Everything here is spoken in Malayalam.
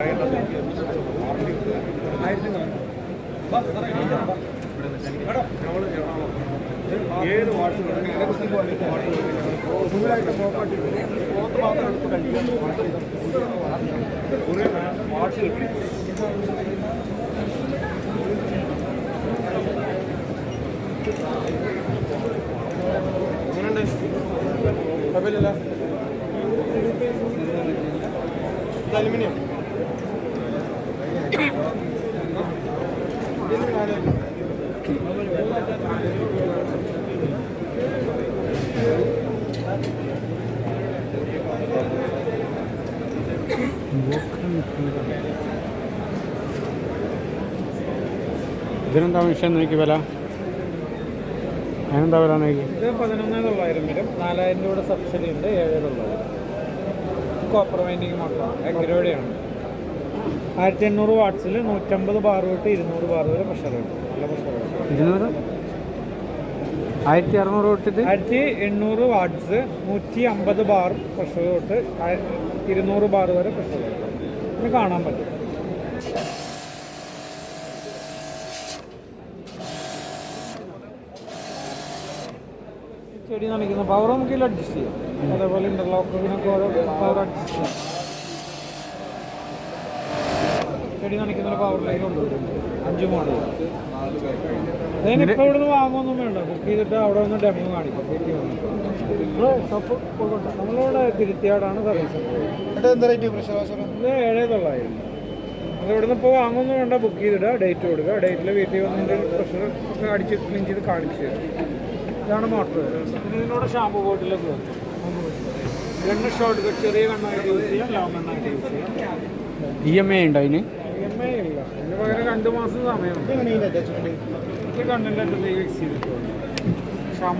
ഏത് വാട്സിലായിട്ട് പ്രോപ്പർട്ടി പുറത്ത് മാത്രം എടുത്ത് കഴിക്കാൻ വാട്സിൽ എങ്ങനെയുണ്ട് കുഴപ്പമില്ലല്ലോ. ഇത് അലുമിനിയം ഇതിനെന്താ മിഷൻ നോക്കി വില? അതിനെന്താ വില നോക്കി? ഇത് 11,900 വരും. 4,000 രൂപയുടെ സബ്സിഡി ഉണ്ട്. 7,000 കോപ്പർ വൈൻഡിങ് മാത്രമാണ്. എഗ്രോടെയാണ്. 1800 വാട്ട്സിൽ 150 ബാർ തൊട്ട് 200 ബാർ വരെ പ്രഷർ കിട്ടും. നല്ല പ്രഷർ കിട്ടും. 200 1600 തൊട്ടിട്ട് 1800 വാട്ട്സ് 150 ബാർ പ്രഷർ തൊട്ട് 200 ബാർ വരെ പ്രഷർ കിട്ടും. ഇത് കാണാൻ പറ്റും. ചെടി നനയ്ക്കുന്ന പവർ നമുക്ക് ഇതിൽ അഡ്ജസ്റ്റ് ചെയ്യാം. അതേപോലെ ഇന്റർലോക്കിനൊക്കെ ഓരോ പവർ അഡ്ജസ്റ്റ് ചെയ്യാം. ചെടി നനയ്ക്കുന്ന പവറിലേക്ക് കൊണ്ടുവരും. 5 മോഡൽ. അതിനിപ്പോൾ ഇവിടുന്ന് വാങ്ങുമൊന്നും വേണ്ട. ബുക്ക് ചെയ്തിട്ട് അവിടെ ഒന്ന് ഡെമോ കാണിക്കും. നമ്മളിവിടെ തിരുത്തിയാടാണ് സർവീസ്. എന്താ റേറ്റ് പ്രഷർ വാഷർ? ഇത് 7,900. അത് ഇവിടുന്ന് ഇപ്പോൾ വാങ്ങുമൊന്നും വേണ്ട. ബുക്ക് ചെയ്തിടുക, ഡേറ്റ് കൊടുക്കുക. ഡേറ്റിൽ വീട്ടിൽ വന്നതിൻ്റെ പ്രഷർ അടിച്ച് ക്ലീൻ ചെയ്ത് കാണിച്ചു തരും. ഇതാണ് മോട്ടർ. പിന്നെ ഇതിനോട് ഷാമ്പു ബോട്ടിലൊക്കെ വരും. ഗണ്ണ് ഷോർട്ട് കട്ട് ചെറിയ കണ്ണായിട്ട് യൂസ് ചെയ്യാം, ലോങ് കണ്ണായിട്ട് യൂസ് ചെയ്യാം. EMI ഉണ്ടോ അതിന്? EMI ഇല്ല. അതിന് പകരം 2 മാസം സമയമുണ്ട്. കണ്ടന്റ് ഫിക്സ് ചെയ്തിട്ടുണ്ട്. ഷാമ്പു